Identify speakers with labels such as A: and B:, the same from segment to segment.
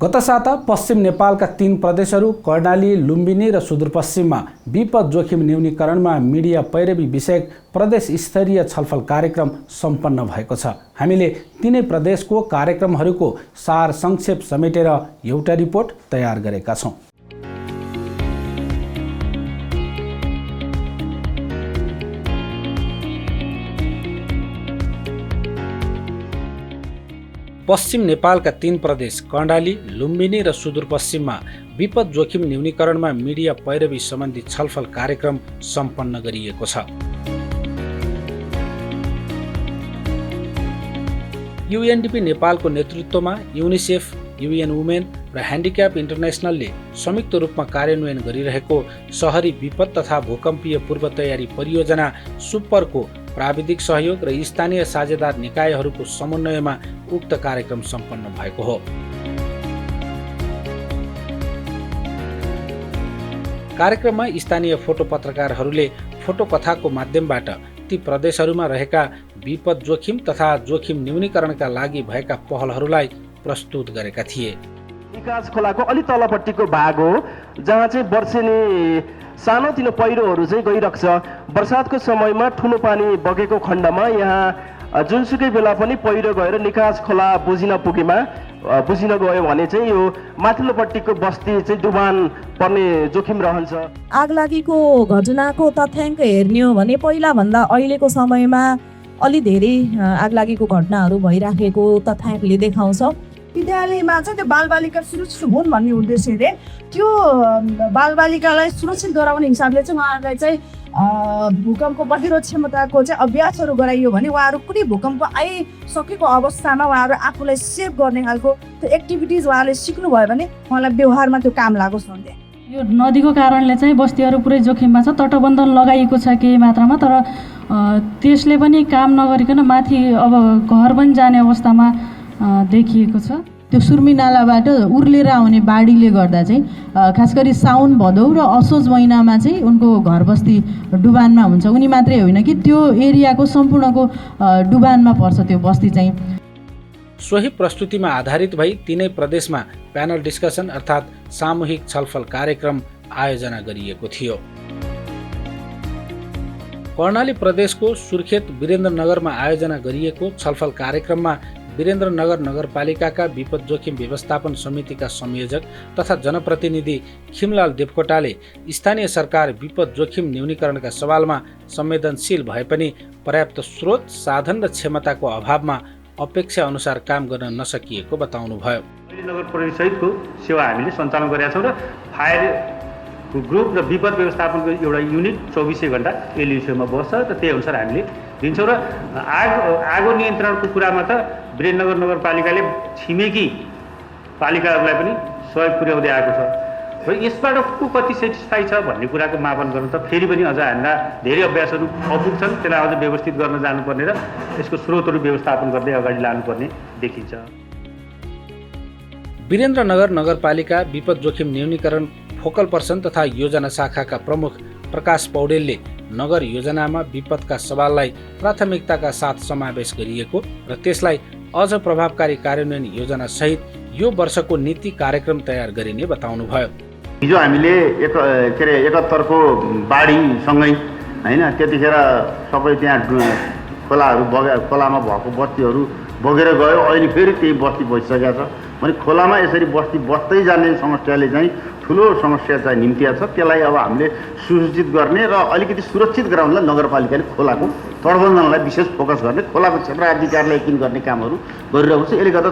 A: गत साता पश्चिम नेपालका 3 प्रदेशहरू कर्णाली, लुम्बिनी र सुदूरपश्चिममा विपद जोखिम न्यूनीकरणमा मिडिया पैरवी विषयक प्रदेश स्तरीय छलफल कार्यक्रम सम्पन्न भएको छ। हामीले तीनै प्रदेशको कार्यक्रमहरूको सार संक्षेप समेटेर एउटा रिपोर्ट तयार गरेका छौं। पश्चिम नेपालका 3 प्रदेश कर्णाली, लुम्बिनी र सुदूरपश्चिममा विपद जोखिम न्यूनीकरणमा मिडिया पैरवी सम्बन्धी छलफल कार्यक्रम सम्पन्न गरिएको छ। UNDP नेपालको नेतृत्वमा युनिसेफ, UN वुमेन र ह्यान्डिक्याप इन्टरनेसनलले संयुक्त रूपमा कार्यान्वयन गरिरहेको शहरी विपद तथा भूकम्पीय पूर्व तयारी परियोजना सुपरको प्राविधिक सहयोग र स्थानीय साझेदार निकायहरूको समन्वयमा उक्त कार्यक्रम सम्पन्न भएको हो। कार्यक्रममा स्थानीय फोटो पत्रकारहरूले फोटो कथाको माध्यमबाट ती प्रदेशहरूमा रहेका विपद जोखिम तथा जोखिम न्यूनीकरणका लागि भएका पहलहरूलाई प्रस्तुत गरेका थिए।
B: निकास खोलाको अलि तलपट्टिको भाग हो जहाँ चाहिँ वर्षेनी सानोतिनो पहिरोहरू चाहिँ गइरहेको छ। बर्सातको समयमा ठुलो पानी बगेको खण्डमा यहाँ जुनसुकै बेला पनि पहिरो गएर निकास खोला बुझिन गयो भने चाहिँ यो माथिल्लोपट्टिको बस्ती चाहिँ डुबान पर्ने जोखिम रहन्छ।
C: आगलागीको घटनाको तथ्याङ्क हेर्ने हो भने पहिलाभन्दा अहिलेको समयमा अलि धेरै आगलागीको घटनाहरू भइराखेको तथ्याङ्कले देखाउँछ।
D: विद्यालयमा चाहिँ त्यो बालबालिका सुरक्षित हुन् भन्ने उद्देश्यले त्यो बालबालिकालाई सुरक्षित गराउने हिसाबले चाहिँ उहाँहरूलाई चाहिँ भूकम्प प्रतिरोध क्षमताको चाहिँ अभ्यासहरू गराइयो भने उहाँहरू कुनै भूकम्प आइसकेको अवस्थामा उहाँहरू आफूलाई सेभ गर्ने खालको त्यो एक्टिभिटिज उहाँहरूले सिक्नुभयो भने उहाँलाई व्यवहारमा त्यो काम लागोस् भन्थे।
E: यो नदीको कारणले चाहिँ बस्तीहरू पुरै जोखिममा छ। तटबन्धन लगाइएको छ केही मात्रामा, तर त्यसले पनि काम नगरिकन माथि अब घर पनि जाने अवस्थामा देखिएको छ।
F: त्यो सुर्मी नालाबाट उर्लेर आउने बाढीले गर्दा चाहिँ खास गरी साउन, भदौ र असोज महिनामा चाहिँ उनको घर बस्ती डुबानमा हुन्छ। उनी मात्रै होइन कि त्यो एरियाको सम्पूर्णको डुबानमा पर्छ त्यो बस्ती चाहिँ।
A: सोही प्रस्तुतिमा आधारित भई तीनै प्रदेशमा प्यानल डिस्कसन अर्थात् सामूहिक छलफल कार्यक्रम आयोजना गरिएको थियो। कर्णाली प्रदेशको सुर्खेत वीरेन्द्रनगरमा आयोजना गरिएको छलफल कार्यक्रममा वीरेन्द्रनगर नगरपालिकाका विपद जोखिम व्यवस्थापन समितिका संयोजक तथा जनप्रतिनिधि खिमलाल देवकोटाले स्थानीय सरकार विपद जोखिम न्यूनीकरणका सवालमा संवेदनशील भए पनि पर्याप्त स्रोत, साधन र क्षमताको अभावमा अपेक्षा अनुसार काम गर्न नसकिएको बताउनुभयो।
G: नगर प्रहरी सहितको सेवा हामीले सञ्चालन गरेका छौँ र फायर ग्रुप र विपद व्यवस्थापनको एउटा युनिट 24 घण्टा एलयुसीमा बस्छ र त्यही अनुसार हामीले दिन्छौँ। र आगो नियन्त्रणको कुरामा त वीरेन्द्रनगर नगरपालिकाले छिमेकी पालिकाहरूलाई पनि सहयोग पुर्याउँदै आएको छ र यसबाट को कति सेटिस्फाई छ भन्ने कुराको मापन गर्न त फेरि पनि अझ हाम्रा धेरै अभ्यासहरू अपुग छन्। त्यसलाई अझ व्यवस्थित गर्न जानुपर्ने र यसको स्रोतहरू व्यवस्थापन गर्दै अगाडि लानुपर्ने देखिन्छ।
A: वीरेन्द्रनगर नगरपालिका विपद जोखिम न्यूनीकरण फोकल पर्सन तथा योजना शाखाका प्रमुख प्रकाश पौडेलले नगर योजनामा विपदका सवाललाई प्राथमिकताका साथ समावेश गरिएको र त्यसलाई अझ प्रभावकारी कार्यान्वयन योजना सहित यो वर्षको नीति कार्यक्रम तयार गरिने बताउनुभयो।
H: हिजो हामीले 71को बाढीसँगै होइन त्यतिखेर सबै त्यहाँ खोलामा भएको बस्तीहरू बगेर गयो। अहिले फेरि त्यही बस्ती बसिसकेको छ भने खोलामा यसरी बस्ती बस्दै जाने समस्याले चाहिँ ठुलो समस्या चाहिँ निम्तिया छ। त्यसलाई अब हामीले सुसूचित गर्ने र अलिकति सुरक्षित गराउनलाई नगरपालिकाले खोलाको तटबन्धनलाई विशेष फोकस गर्ने, खोलाको क्षेत्र अधिकारलाई यकिन गर्ने कामहरू गरिरहेको छ। यसले गर्दा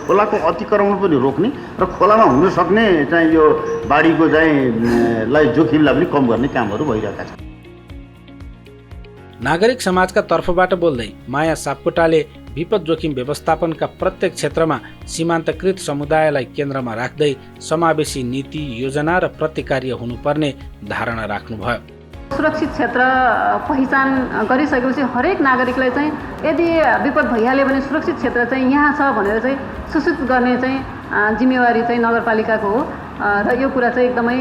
H: खोलाको अतिक्रमण पनि रोक्ने र खोलामा हुन सक्ने चाहिँ यो बाढीको चाहिँ जोखिमलाई पनि कम गर्ने कामहरू भइरहेका छन्।
A: नागरिक समाजका तर्फबाट बोल्दै माया सापकोटाले विपद जोखिम व्यवस्थापनका प्रत्येक क्षेत्रमा सीमान्तकृत समुदायलाई केन्द्रमा राख्दै समावेशी नीति, योजना र प्रतिकार्य हुनुपर्ने धारणा राख्नुभयो।
I: सुरक्षित क्षेत्र पहिचान गरिसकेपछि हरेक नागरिकलाई चाहिँ यदि विपद भइहाल्यो भने सुरक्षित क्षेत्र चाहिँ यहाँ छ भनेर चाहिँ सूचित गर्ने चाहिँ जिम्मेवारी चाहिँ नगरपालिकाको हो र यो कुरा चाहिँ एकदमै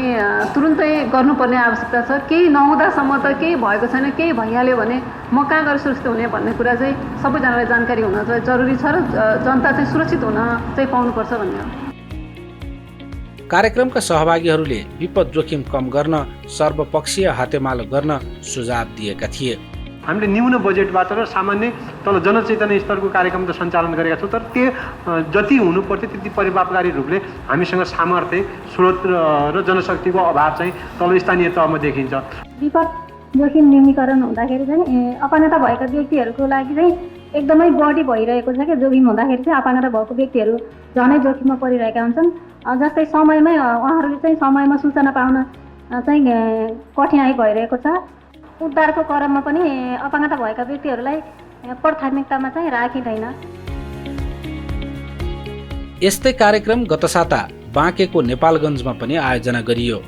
I: तुरुन्तै गर्नुपर्ने आवश्यकता छ। केही नहुँदासम्म त केही भएको छैन, केही भइहाल्यो भने म कहाँ गएर सुरक्षित हुने भन्ने कुरा चाहिँ सबैजनालाई जानकारी हुन चाहिँ जरुरी छ र जनता चाहिँ सुरक्षित हुन चाहिँ पाउनुपर्छ भन्ने हो।
A: कार्यक्रमका सहभागीहरूले विपद जोखिम कम गर्न सर्वपक्षीय हातेमालो गर्न सुझाव दिएका थिए।
J: हामीले न्यून बजेटबाट र सामान्य तल जनचेतना स्तरको कार्यक्रम त सञ्चालन गरेका छौँ, तर त्यो जति हुनुपर्थ्यो त्यति परिमापकारी रूपले हामीसँग सामर्थ्य, स्रोत र जनशक्तिको अभाव चाहिँ तल स्थानीय तहमा देखिन्छ।
K: विपद जोखिम न्यूनीकरण हुँदाखेरि चाहिँ अपाङ्गता भएका व्यक्तिहरूको लागि चाहिँ एकदमै बढी भइरहेको छ क्या। जोखिम हुँदाखेरि चाहिँ अपाङ्गता भएको व्यक्तिहरू झनै जोखिममा परिरहेका हुन्छन्। जस्तै समयमै उहाँहरूले चाहिँ समयमा सूचना पाउन चाहिँ कठिनाइ भइरहेको छ। उद्धारको क्रममा पनि अपाङ्गता भएका व्यक्तिहरूलाई प्राथमिकतामा चाहिँ राखिँदैन।
A: यस्तै कार्यक्रम गत साता बाँकेको नेपालगञ्जमा पनि आयोजना गरियो।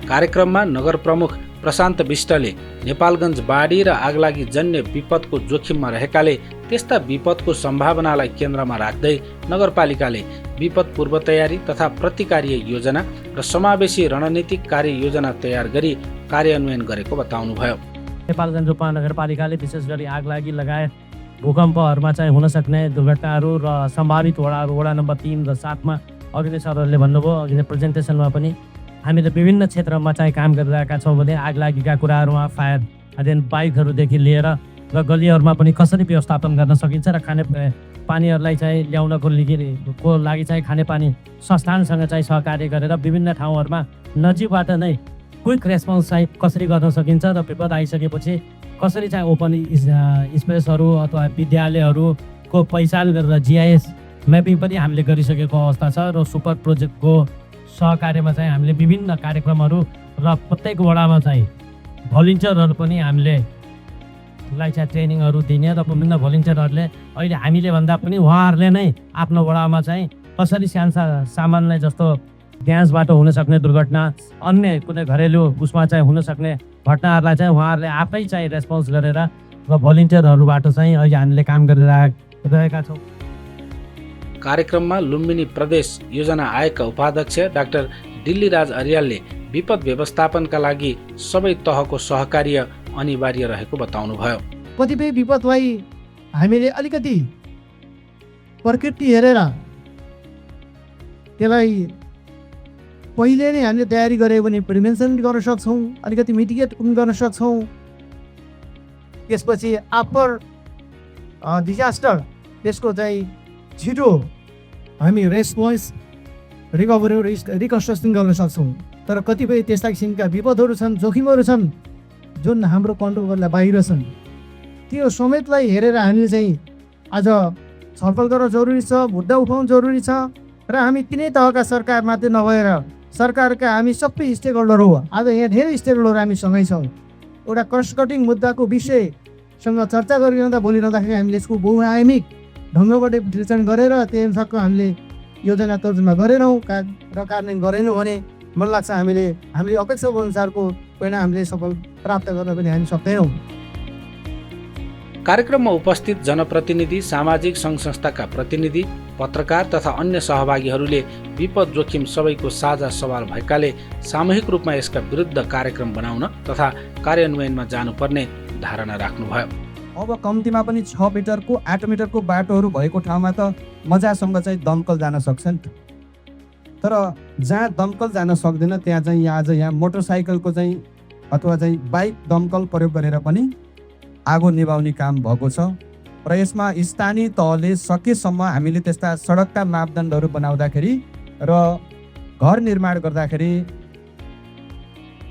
A: कार्यक्रममा नगर प्रमुख प्रशान्त विष्टले नेपालगञ्ज बाढी र आगलागी जन्य विपदको जोखिममा रहेकाले त्यस्ता विपदको सम्भावनालाई केन्द्रमा राख्दै नगरपालिकाले विपद पूर्व तयारी तथा प्रतिकार्य योजना र समावेशी रणनीतिक कार्ययोजना तयार गरी कार्यान्वयन गरेको बताउनुभयो।
L: नेपालगञ्ज उपमहानगरपालिकाले विशेष गरी आगलागी लगायत भूकम्पहरूमा चाहिँ हुन सक्ने दुर्घटनाहरू र सम्भावित वडाहरू वडा नम्बर 3 र 7 मा अघि नै सरहरूले भन्नुभयो, अघि नै प्रेजेन्टेसनमा पनि हामीले विभिन्न क्षेत्रमा चाहिँ काम गरिरहेका छौँ भने आगलागीका कुराहरूमा फायर देन बाइकहरूदेखि लिएर र गलीहरूमा पनि कसरी व्यवस्थापन गर्न सकिन्छ र खाने पानीहरूलाई चाहिँ ल्याउनको लागि चाहिँ खानेपानी संस्थानसँग चाहिँ सहकार्य गरेर विभिन्न ठाउँहरूमा नजिकबाट नै क्विक रेस्पोन्स चाहिँ कसरी गर्न सकिन्छ र विपद आइसकेपछि कसरी चाहिँ ओपन स्पेसहरू अथवा विद्यालयहरूको पहिचान गरेर GIS म्यापिङ पनि हामीले गरिसकेको अवस्था छ र सुपर प्रोजेक्टको सहकार्यमा चाहिँ हामीले विभिन्न कार्यक्रमहरू र प्रत्येक वडामा चाहिँ भलिन्टियरहरू पनि हामीले चाहिँ ट्रेनिङहरू दिने र विभिन्न भलिन्टियरहरूले अहिले हामीले भन्दा पनि उहाँहरूले नै आफ्नो वडामा चाहिँ कसरी सामान्य जस्तो ग्यासबाट हुन सक्ने दुर्घटना, अन्य कुनै घरेलु उसमा चाहिँ हुन सक्ने घटनाहरूलाई चाहिँ उहाँहरूले आफै चाहिँ रेस्पोन्स गरेर र भलिन्टियरहरूबाट चाहिँ अहिले हामीले काम गरिरहेका छौँ।
A: कार्यक्रममा लुम्बिनी प्रदेश योजना आयोगका उपाध्यक्ष डाक्टर दिल्लीराज अर्यालले विपद व्यवस्थापनका लागि सबै तहको सहकार्य अनिवार्य रहेको बताउनुभयो।
M: कतिपय विपदलाई हामीले अलिकति प्रकृति हेरेर त्यसलाई पहिले नै हामीले तयारी गऱ्यो भने प्रिभेन्सन गर्न सक्छौँ, अलिकति मिटिगेट गर्न सक्छौँ। त्यसपछि आफ्टर डिजास्टर त्यसको चाहिँ छिटो हामी रेस्पोन्स रिकभरी रिकन्स्ट्रक्सन गर्न सक्छौँ। तर कतिपय त्यस्ता किसिमका विपदहरू छन्, जोखिमहरू छन् जुन हाम्रो कन्ट्रोलभन्दा बाहिर छन्। त्यो समेतलाई हेरेर हामीले चाहिँ आज छलफल गर्न जरुरी छ, मुद्दा उठाउनु जरुरी छ र हामी तिनै तहका सरकार मात्रै नभएर सरकारका हामी सबै स्टेक होल्डर हो। आज यहाँ धेरै स्टेक होल्डर हामी सँगै छौँ। एउटा कस्ट कटिङ मुद्दाको विषयसँग चर्चा गरिरहँदा बोलिरहँदाखेरि हामीले यसको बहुआयामिक ढङ्गबाट विश्लेषण गरेर त्यही अनुसारको हामीले योजना तर्जुमा गरेनौँ र कार्यान्वयन गरेनौँ भने मलाई लाग्छ हामीले अपेक्षा अनुसारको परिणाम हामीले सफल प्राप्त गर्न पनि हामी सक्दैनौँ।
A: कार्यक्रममा उपस्थित जनप्रतिनिधि, सामाजिक सङ्घ संस्थाका प्रतिनिधि, पत्रकार तथा अन्य सहभागीहरूले विपद जोखिम सबैको साझा सवाल भएकाले सामूहिक रूपमा यसका विरुद्ध कार्यक्रम बनाउन तथा कार्यान्वयनमा जानुपर्ने धारणा राख्नुभयो।
N: अब कम्तीमा पनि 6 मिटरको 8 मिटरको बाटोहरू भएको ठाउँमा त मजासँग चाहिँ दमकल जान सक्छन्, तर जहाँ दमकल जान सक्दैन त्यहाँ चाहिँ आज यहाँ मोटरसाइकलको चाहिँ अथवा चाहिँ बाइक दमकल प्रयोग गरेर पनि आगो निभाउने काम भएको छ। र यसमा स्थानीय तहले सकेसम्म हामीले त्यस्ता सडकका मापदण्डहरू बनाउँदाखेरि र घर निर्माण गर्दाखेरि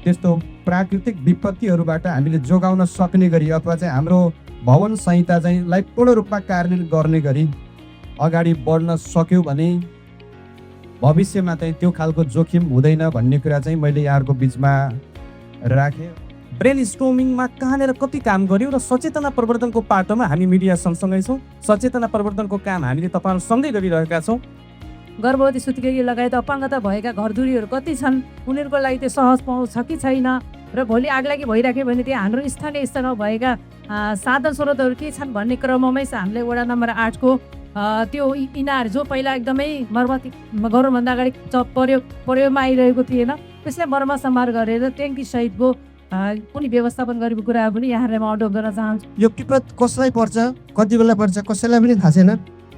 N: त्यस्तो प्राकृतिक विपत्तिहरूबाट हामीले जोगाउन सक्ने गरी अथवा चाहिँ हाम्रो भवन संहिता चाहिँ लाई पूर्ण रूपमा कार्यान्वयन गर्ने गरी अगाडि बढ्न सक्यो भने भविष्यमा चाहिँ त्यो खालको जोखिम हुँदैन भन्ने कुरा चाहिँ मैले यहाँहरूको बिचमा राखेँ। ब्रेन स्टोमिङमा कहाँनिर कति काम गर्यो र सचेतना प्रवर्धनको पाटोमा हामी मिडिया सँगसँगै छौँ। सचेतना प्रवर्धनको काम हामीले तपाईँहरूसँगै गरिरहेका छौँ।
C: गर्भवती सुत्केरी लगायत अपाङ्गता भएका घरधुरीहरू कति छन्, उनीहरूको लागि त्यो सहज पहुँच छ कि छैन र भोलि आगलागी भइराख्यो भने त्यहाँ हाम्रो स्थानीय स्तरमा भएका साधन स्रोतहरू के छन् भन्ने क्रममै हामीले वडा नम्बर 8 को त्यो इनार जो पहिला एकदमै मर्मत गर्नुभन्दा अगाडि प्रयोगमा आइरहेको थिएन, त्यसलाई मर्मत सम्हार गरेर ट्याङ्की सहितको कुनै व्यवस्थापन गरेको कुरा पनि यहाँहरूलाई म अडोप गर्न चाहन्छु।
M: यो विपद कसलाई पर्छ, कति बेला पर्छ, कसैलाई पनि थाहा छैन।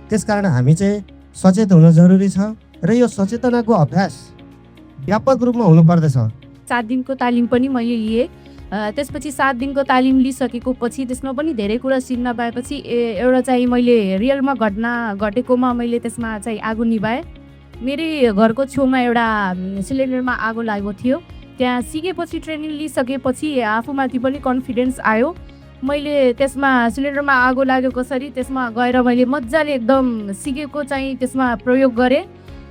M: त्यसकारण हामी चाहिँ सचेत हुन जरुरी छ। र यो सचेतनाको अभ्यास व्यापक रूपमा हुनुपर्दछ।
C: 7 दिनको तालिम पनि मैले लिएँ। त्यसपछि 7 दिनको तालिम लिइसकेको पछि त्यसमा पनि धेरै कुरा सिक्न पाएपछि एउटा चाहिँ मैले रियलमा घटना घटेकोमा मैले त्यसमा चाहिँ आगो निभाएँ। मेरै घरको छेउमा एउटा सिलिन्डरमा आगो लागेको थियो। त्यहाँ सिकेपछि ट्रेनिङ लिइसकेपछि आफूमाथि पनि कन्फिडेन्स आयो। मैले त्यसमा सिलिन्डरमा आगो लाग्यो कसरी त्यसमा गएर मैले मजाले एकदम सिकेको चाहिँ त्यसमा प्रयोग गरेँ।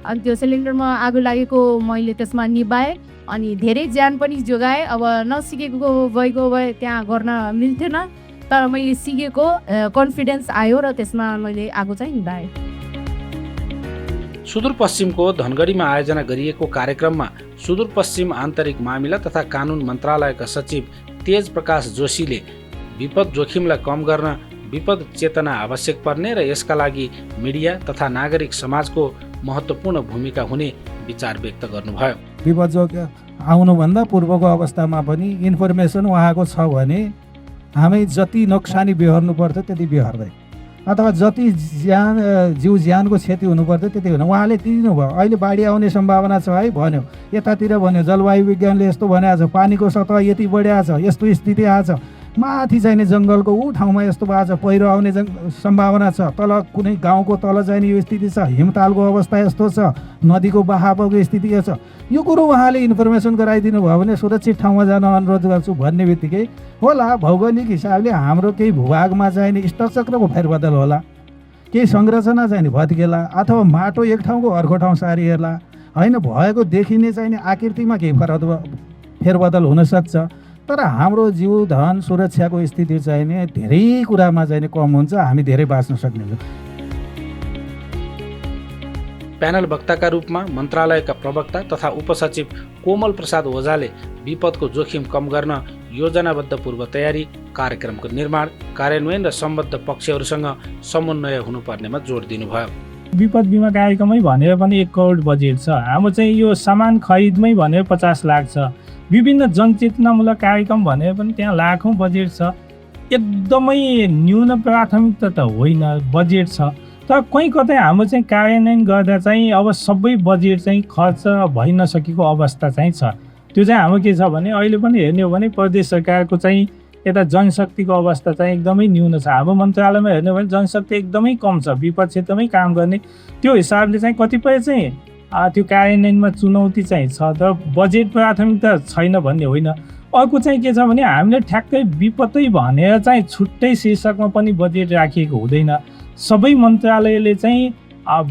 C: अनि त्यो सिलिन्डरमा आगो लागेको मैले त्यसमा निभाएँ अनि धेरै ज्यान पनि जोगाएँ। अब नसिकेको भए त्यहाँ गर्न मिल्थेन, तर मैले सिकेको कन्फिडेन्स आयो र त्यसमा मैले आगो चाहिँ निभाएँ।
A: सुदूरपश्चिमको धनगढीमा आयोजना गरिएको कार्यक्रममा सुदूरपश्चिम आन्तरिक मामिला तथा कानुन मन्त्रालयका सचिव तेज प्रकाश जोशीले विपद जोखिमलाई कम गर्न विपद चेतना आवश्यक पर्ने र यसका लागि मिडिया तथा नागरिक समाजको महत्त्वपूर्ण भूमिका हुने विचार व्यक्त गर्नुभयो।
O: विपद जोखिम आउनुभन्दा पूर्वको अवस्थामा पनि इन्फर्मेसन उहाँको छ भने हामी जति नोक्सानी बेहोर्नु पर्थ्यो त्यति बेहोर्दै, अथवा जति जीव ज्यानको क्षति हुनुपर्थ्यो त्यति हुन उहाँले दिनुभयो। अहिले बाढी आउने सम्भावना छ है भन्यो, यतातिर भन्यो जलवायु विज्ञानले यस्तो भनेको छ, पानीको सतह यति बढिया छ, यस्तो स्थिति आएको छ, माथि चाहिने जङ्गलको ऊ ठाउँमा यस्तो भएको छ, पहिरो आउने सम्भावना छ, तल कुनै गाउँको तल चाहिने यो स्थिति छ, हिमतालको अवस्था यस्तो छ, नदीको बहावको स्थिति छ। यो कुरो उहाँले इन्फर्मेसन गराइदिनु भयो भने सुरक्षित ठाउँमा जान अनुरोध गर्छु भन्ने बित्तिकै होला भौगोलिक हिसाबले हाम्रो केही भूभागमा चाहिने स्ट्रक्चरको फेरबदल होला, केही संरचना चाहिने भत्केला, अथवा माटो एक ठाउँको अर्को ठाउँ सारिएला, होइन भएको देखिने चाहिने आकृतिमा केही फेरबदल हुनसक्छ। तर हाम्रो जीव धन सुरक्षाको स्थिति चाहिने धेरै कुरामा चाहिने कम हुन्छ, हामी धेरै बाँच्न सक्नेछौँ।
A: प्यानल वक्ताका रूपमा मन्त्रालयका प्रवक्ता तथा उपसचिव कोमल प्रसाद ओझाले विपदको जोखिम कम गर्न योजनाबद्ध पूर्व तयारी, कार्यक्रमको निर्माण, कार्यान्वयन र सम्बद्ध पक्षहरूसँग समन्वय हुनुपर्नेमा जोड दिनुभयो।
P: विपद बिमा कार्यक्रमै भनेर पनि 1 करोड बजेट छ। हाम्रो चाहिँ यो सामान खरिदमै भनेर 50 लाख छ। विभिन्न जनचेतनामूलक कार्यक्रम भनेर पनि त्यहाँ लाखौँ बजेट छ। एकदमै न्यून प्राथमिकता त होइन, बजेट छ, तर कहीँ कतै हाम्रो चाहिँ कार्यान्वयन गर्दा चाहिँ अब सबै बजेट चाहिँ खर्च भइ नसकेको अवस्था चाहिँ छ। त्यो चाहिँ हाम्रो के छ भने अहिले पनि हेर्ने हो भने प्रदेश सरकारको चाहिँ यता जनशक्तिको अवस्था चाहिँ एकदमै न्यून छ। हाम्रो मन्त्रालयमा हेर्ने हो भने जनशक्ति एकदमै कम छ, विपद क्षेत्रमै काम गर्ने। त्यो हिसाबले चाहिँ कतिपय चाहिँ त्यो कार्यान्वयनमा चुनौती चाहिँ छ, तर बजेट प्राथमिकता छैन भन्ने होइन। अर्को चाहिँ के छ भने हामीले ठ्याक्कै विपदै भनेर चाहिँ छुट्टै शीर्षकमा पनि बजेट राखिएको हुँदैन। सबै मन्त्रालयले चाहिँ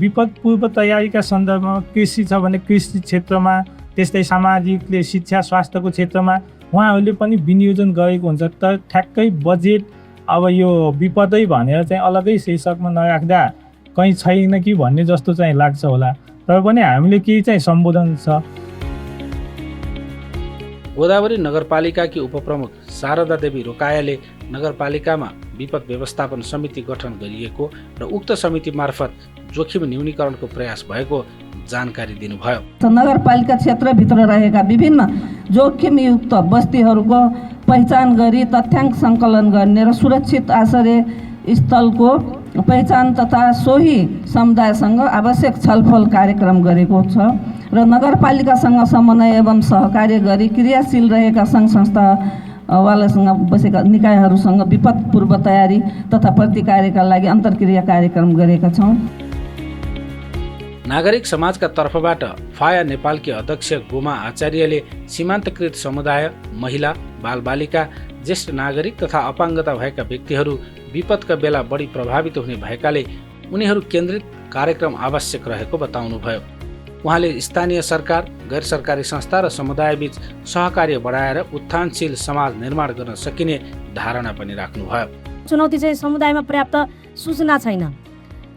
P: विपद पूर्व तयारीका सन्दर्भमा कृषि छ भने कृषि क्षेत्रमा, त्यस्तै सामाजिकले शिक्षा स्वास्थ्यको क्षेत्रमा उहाँहरूले पनि विनियोजन गरेको हुन्छ। तर ठ्याक्कै बजेट अब यो विपदै भनेर चाहिँ अलगै शीर्षकमा नराख्दा कहीँ छैन कि भन्ने जस्तो चाहिँ लाग्छ होला, तर पनि हामीले केही चाहिँ सम्बोधन छ।
A: गोदावरी नगरपालिकाकी उपप्रमुख शारदा देवी रोकायाले नगरपालिकामा विपद व्यवस्थापन समिति गठन गरिएको र उक्त समिति मार्फत जोखिम न्यूनीकरणको प्रयास भएको जानकारी दिनुभयो।
Q: नगरपालिका क्षेत्रभित्र रहेका विभिन्न जोखिमयुक्त बस्तीहरूको पहिचान गरी तथ्याङ्क सङ्कलन गर्ने र सुरक्षित आश्रय स्थलको पहिचान तथा सोही समुदायसँग आवश्यक छलफल कार्यक्रम गरेको छ र नगरपालिकासँग समन्वय एवं सहकार्य गरी क्रियाशील रहेका सङ्घ संस्थावालासँग बसेका निकायहरूसँग विपद पूर्व तयारी तथा प्रतिकारका लागि अन्तर्क्रिया कार्यक्रम गरेका छौँ।
A: नागरिक समाजका तर्फबाट फाया नेपालकी अध्यक्ष गोमा आचार्यले सीमान्तकृत समुदाय, महिला, बालबालिका, ज्येष्ठ नागरिक तथा अपाङ्गता भएका व्यक्तिहरू विपदका बेला बढी प्रभावित हुने भएकाले उनीहरू केन्द्रित कार्यक्रम आवश्यक रहेको बताउनुभयो। उहाँले स्थानीय सरकार, गैर सरकारी संस्था र समुदायबीच सहकार्य बढाएर उत्थानशील समाज निर्माण गर्न सकिने धारणा पनि राख्नुभयो।
R: चुनौती चाहिँ समुदायमा पर्याप्त सूचना छैन।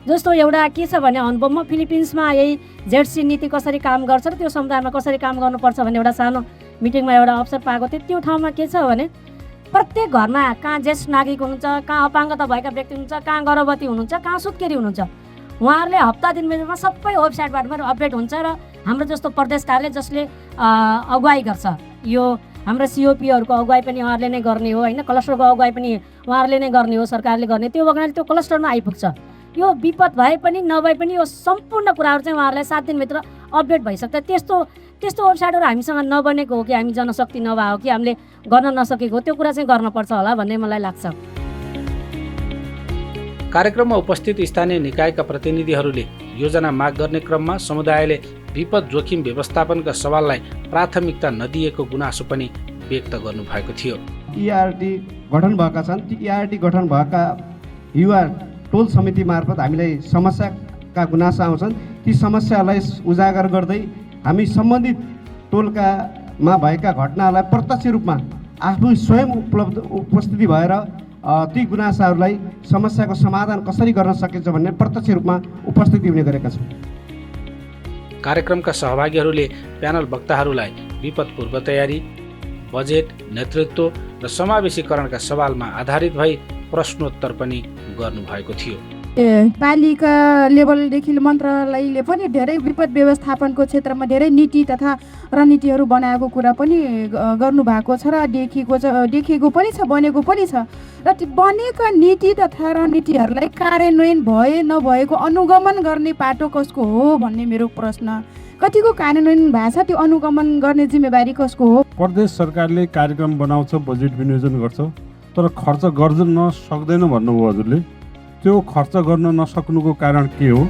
R: जस्तो एउटा के छ भने अनुभवमा फिलिपिन्समा यही जेडसी नीति कसरी काम गर्छ र त्यो समुदायमा कसरी काम गर्नुपर्छ भन्ने एउटा सानो मिटिङमा एउटा अवसर पाएको थिएँ। त्यो ठाउँमा के छ भने प्रत्येक घरमा कहाँ ज्येष्ठ नागरिक हुनुहुन्छ, कहाँ अपाङ्गता भएका व्यक्ति हुनुहुन्छ, कहाँ गर्भवती हुनुहुन्छ, कहाँ सुत्केरी हुनुहुन्छ, उहाँहरूले हप्ता दिनमा सबै वेबसाइटबाट पनि अपडेट हुन्छ र हाम्रो जस्तो प्रदेश कार्यालय जसले अगुवाई गर्छ, यो हाम्रो सिओपीहरूको अगुवाई पनि उहाँहरूले नै गर्ने हो होइन, क्लस्टरको अगुवाई पनि उहाँहरूले नै गर्ने हो, सरकारले गर्ने, त्यो बगानले त्यो क्लस्टरमा आइपुग्छ। यो विपद भए पनि नभए पनि यो सम्पूर्ण कुराहरू चाहिँ उहाँहरूलाई 7 दिनभित्र अपडेट भइसक्छ। त्यस्तो वेबसाइटहरू हामीसँग नबनेको हो कि हामी जनशक्ति नभए हो कि हामीले गर्न नसकेको हो, त्यो कुरा चाहिँ गर्नुपर्छ होला भन्ने मलाई लाग्छ।
A: कार्यक्रममा उपस्थित स्थानीय निकायका प्रतिनिधिहरूले योजना माग गर्ने क्रममा समुदायले विपद जोखिम व्यवस्थापनका सवाललाई प्राथमिकता नदिएको गुनासो पनि व्यक्त गर्नुभएको थियो।
S: ERT गठन भएका छन्, ती ERT गठन भएका युवा टोल समिति मार्फत हामीलाई समस्याका गुनासो आउँछन्। ती समस्यालाई उजागर गर्दै हामी सम्बन्धित टोलकामा भएका घटनालाई प्रत्यक्ष रूपमा आफू स्वयं उपस्थिति भएर ती गुनासाहरूलाई समस्याको समाधान कसरी गर्न सकिन्छ भन्ने प्रत्यक्ष रूपमा उपस्थिति हुने गरेका छौँ।
A: कार्यक्रमका सहभागीहरूले प्यानल वक्ताहरूलाई विपद पूर्व तयारी, बजेट, नेतृत्व र समावेशीकरणका सवालमा आधारित भई प्रश्नोत्तर पनि गर्नुभएको थियो।
T: पालिका लेभलदेखि मन्त्रालयले पनि धेरै विपद व्यवस्थापनको क्षेत्रमा धेरै नीति तथा रणनीतिहरू बनाएको कुरा पनि गर्नुभएको छ र देखिएको पनि छ, बनेको पनि छ र ती बनेका नीति तथा रणनीतिहरूलाई कार्यान्वयन भए नभएको अनुगमन गर्ने पाटो कसको हो भन्ने मेरो प्रश्न। कतिको कार्यान्वयन भएको छ, त्यो अनुगमन गर्ने जिम्मेवारी कसको हो?
U: प्रदेश सरकारले कार्यक्रम बनाउँछ, बजेट विनियोजन गर्छ, तर खर्च गर्न सक्दैन भन्नुभयो हजुरले। त्यो खर्च गर्न नसक्नुको कारण के हो?